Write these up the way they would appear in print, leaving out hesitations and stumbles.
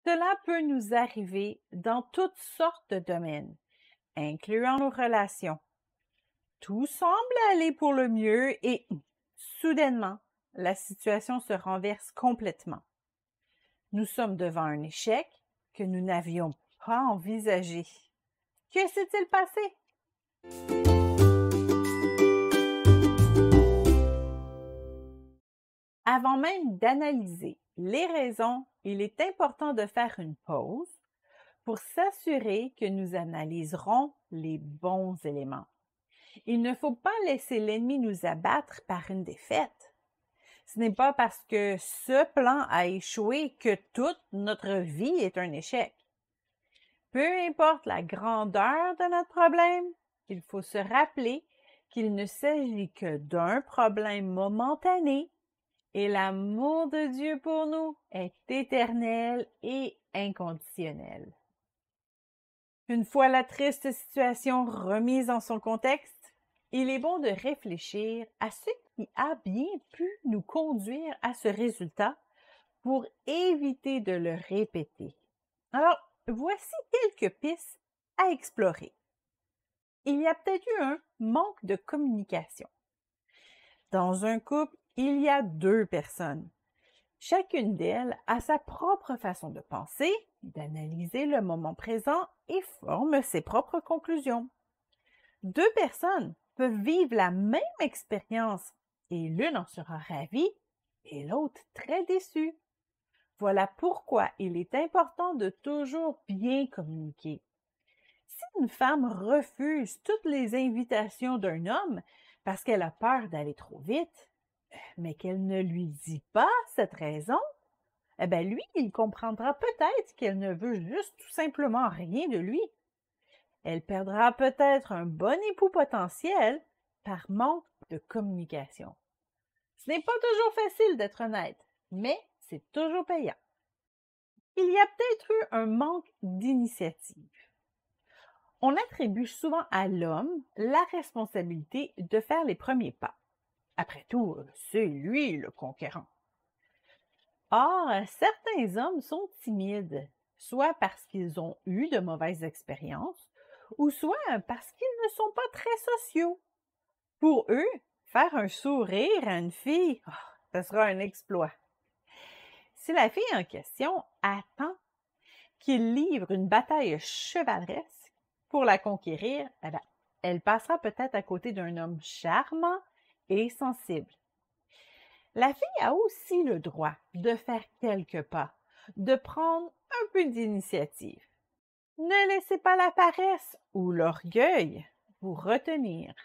Cela peut nous arriver dans toutes sortes de domaines, incluant nos relations. Tout semble aller pour le mieux et soudainement, la situation se renverse complètement. Nous sommes devant un échec que nous n'avions pas envisagé. Que s'est-il passé? Avant même d'analyser les raisons, il est important de faire une pause pour s'assurer que nous analyserons les bons éléments. Il ne faut pas laisser l'ennemi nous abattre par une défaite. Ce n'est pas parce que ce plan a échoué que toute notre vie est un échec. Peu importe la grandeur de notre problème, il faut se rappeler qu'il ne s'agit que d'un problème momentané et l'amour de Dieu pour nous est éternel et inconditionnel. Une fois la triste situation remise dans son contexte, il est bon de réfléchir à ce qui a bien pu nous conduire à ce résultat pour éviter de le répéter. Alors, voici quelques pistes à explorer. Il y a peut-être eu un manque de communication. Dans un couple, il y a deux personnes. Chacune d'elles a sa propre façon de penser, d'analyser le moment présent et forme ses propres conclusions. Deux personnes peuvent vivre la même expérience et l'une en sera ravie et l'autre très déçue. Voilà pourquoi il est important de toujours bien communiquer. Si une femme refuse toutes les invitations d'un homme parce qu'elle a peur d'aller trop vite, mais qu'elle ne lui dit pas cette raison, lui, il comprendra peut-être qu'elle ne veut juste tout simplement rien de lui. Elle perdra peut-être un bon époux potentiel par manque de communication. Ce n'est pas toujours facile d'être honnête, mais c'est toujours payant. Il y a peut-être eu un manque d'initiative. On attribue souvent à l'homme la responsabilité de faire les premiers pas. Après tout, c'est lui le conquérant. Or, certains hommes sont timides, soit parce qu'ils ont eu de mauvaises expériences, ou soit parce qu'ils ne sont pas très sociaux. Pour eux, faire un sourire à une fille, ce sera un exploit. Si la fille en question attend qu'il livre une bataille chevaleresque pour la conquérir, elle passera peut-être à côté d'un homme charmant et sensible. La fille a aussi le droit de faire quelques pas, de prendre un peu d'initiative. Ne laissez pas la paresse ou l'orgueil vous retenir.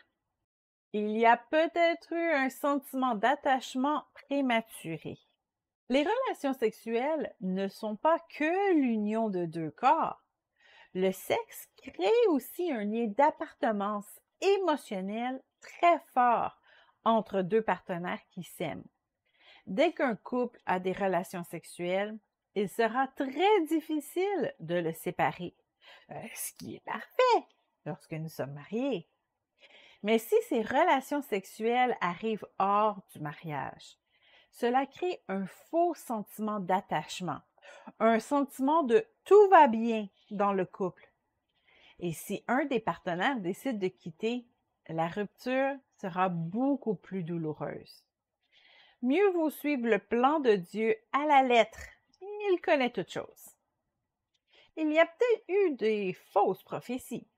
Il y a peut-être eu un sentiment d'attachement prématuré. Les relations sexuelles ne sont pas que l'union de deux corps. Le sexe crée aussi un lien d'appartenance émotionnel très fort entre deux partenaires qui s'aiment. Dès qu'un couple a des relations sexuelles, il sera très difficile de le séparer, ce qui est parfait lorsque nous sommes mariés. Mais si ces relations sexuelles arrivent hors du mariage, cela crée un faux sentiment d'attachement, un sentiment de tout va bien dans le couple. Et si un des partenaires décide de quitter, la rupture sera beaucoup plus douloureuse. Mieux vaut suivre le plan de Dieu à la lettre. Il connaît toutes choses. Il y a peut-être eu des fausses prophéties.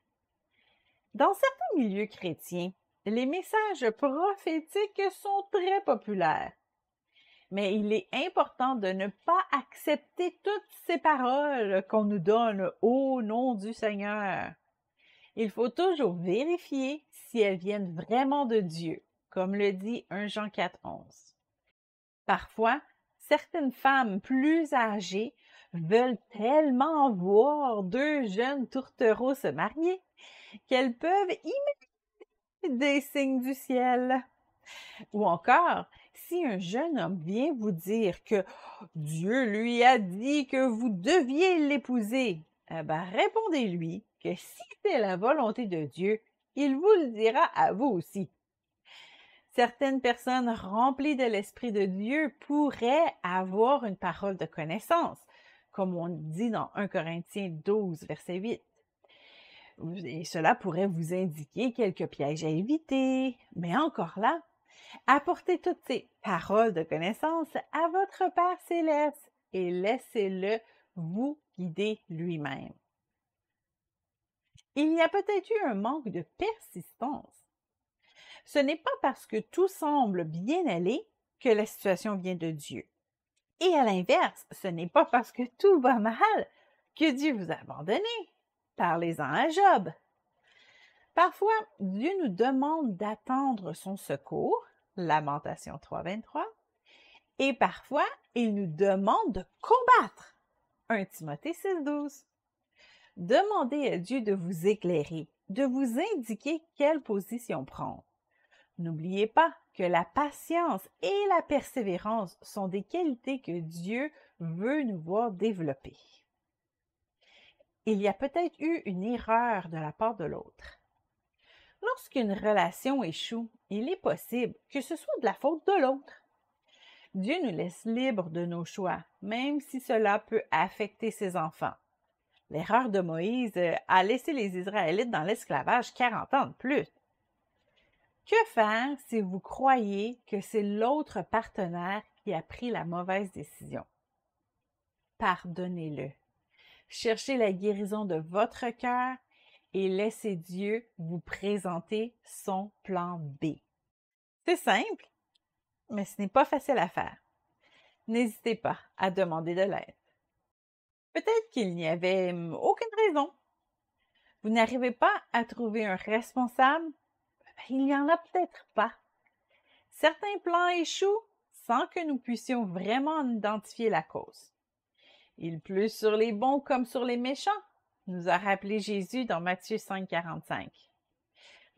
Dans certains milieux chrétiens, les messages prophétiques sont très populaires. Mais il est important de ne pas accepter toutes ces paroles qu'on nous donne au nom du Seigneur. Il faut toujours vérifier si elles viennent vraiment de Dieu, comme le dit 1 Jean 4,11. Parfois, certaines femmes plus âgées veulent tellement voir deux jeunes tourtereaux se marier qu'elles peuvent imiter des signes du ciel. Ou encore, si un jeune homme vient vous dire que Dieu lui a dit que vous deviez l'épouser, répondez-lui que si c'est la volonté de Dieu, il vous le dira à vous aussi. Certaines personnes remplies de l'Esprit de Dieu pourraient avoir une parole de connaissance, comme on dit dans 1 Corinthiens 12, verset 8. Et cela pourrait vous indiquer quelques pièges à éviter, mais encore là, apportez toutes ces paroles de connaissance à votre Père céleste et laissez-le vous guider lui-même. Il y a peut-être eu un manque de persistance. Ce n'est pas parce que tout semble bien aller que la situation vient de Dieu. Et à l'inverse, ce n'est pas parce que tout va mal que Dieu vous a abandonné. Parlez-en à Job. Parfois, Dieu nous demande d'attendre son secours, Lamentation 3.23, et parfois, il nous demande de combattre, 1 Timothée 6.12. Demandez à Dieu de vous éclairer, de vous indiquer quelle position prendre. N'oubliez pas que la patience et la persévérance sont des qualités que Dieu veut nous voir développer. Il y a peut-être eu une erreur de la part de l'autre. Lorsqu'une relation échoue, il est possible que ce soit de la faute de l'autre. Dieu nous laisse libres de nos choix, même si cela peut affecter ses enfants. L'erreur de Moïse a laissé les Israélites dans l'esclavage 40 ans de plus. Que faire si vous croyez que c'est l'autre partenaire qui a pris la mauvaise décision? Pardonnez-le. Cherchez la guérison de votre cœur et laissez Dieu vous présenter son plan B. C'est simple, mais ce n'est pas facile à faire. N'hésitez pas à demander de l'aide. Peut-être qu'il n'y avait aucune raison. Vous n'arrivez pas à trouver un responsable? Il n'y en a peut-être pas. Certains plans échouent sans que nous puissions vraiment en identifier la cause. Il pleut sur les bons comme sur les méchants, nous a rappelé Jésus dans Matthieu 5.45.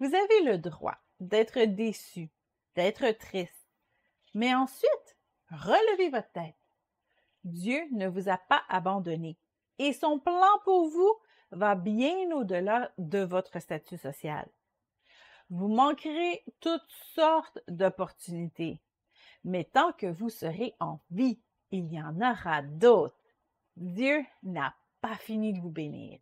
Vous avez le droit d'être déçu, d'être triste, mais ensuite, relevez votre tête. Dieu ne vous a pas abandonné et son plan pour vous va bien au-delà de votre statut social. Vous manquerez toutes sortes d'opportunités, mais tant que vous serez en vie, il y en aura d'autres. Dieu n'a pas fini de vous bénir.